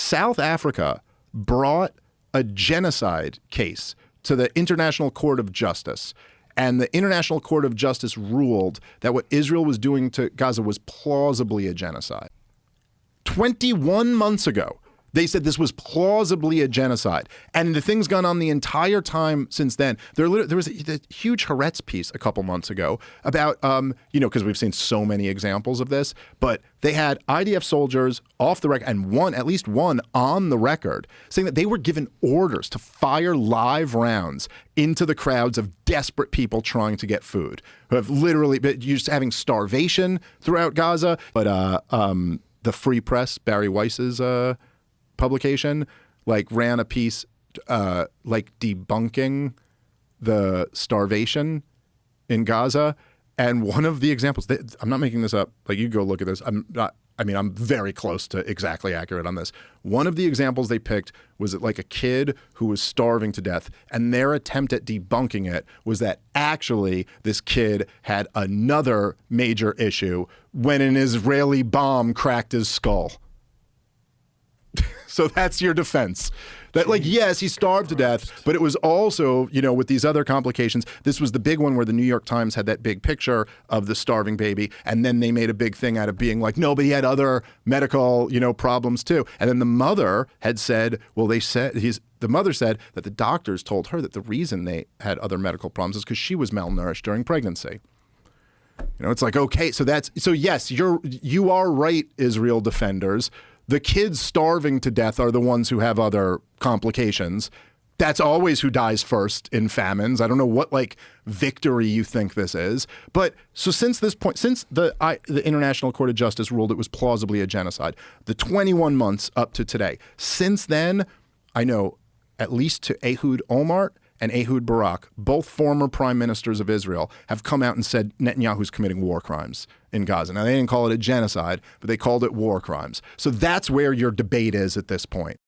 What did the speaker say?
South Africa brought a genocide case to the International Court of Justice. And the International Court of Justice ruled that what Israel was doing to Gaza was plausibly a genocide. 21 months ago, they said this was plausibly a genocide. And the thing's gone on the entire time since then. There was a huge Haaretz piece a couple months ago about, because we've seen so many examples of this, but they had IDF soldiers off the record, and at least one on the record, saying that they were given orders to fire live rounds into the crowds of desperate people trying to get food, who have literally been just having starvation throughout Gaza. But the Free Press, Barry Weiss's publication, ran a piece debunking the starvation in Gaza. And one of the examples, I'm not making this up, you go look at this. I'm very close to exactly accurate on this. One of the examples they picked was a kid who was starving to death, and their attempt at debunking it was that actually this kid had another major issue when an Israeli bomb cracked his skull. So that's your defense. That yes, he starved to death, but it was also, with these other complications. This was the big one where the New York Times had that big picture of the starving baby. And then they made a big thing out of being no, but he had other medical, problems too. And then the mother had said, the mother said that the doctors told her that the reason they had other medical problems is because she was malnourished during pregnancy. It's okay. So yes, you are right, Israel defenders. The kids starving to death are the ones who have other complications. That's always who dies first in famines. I don't know what victory you think this is. But so since this point, since the International Court of Justice ruled it was plausibly a genocide, the 21 months up to today, since then, I know at least to Ehud Olmert and Ehud Barak, both former prime ministers of Israel, have come out and said Netanyahu's committing war crimes in Gaza. Now, they didn't call it a genocide, but they called it war crimes. So that's where your debate is at this point.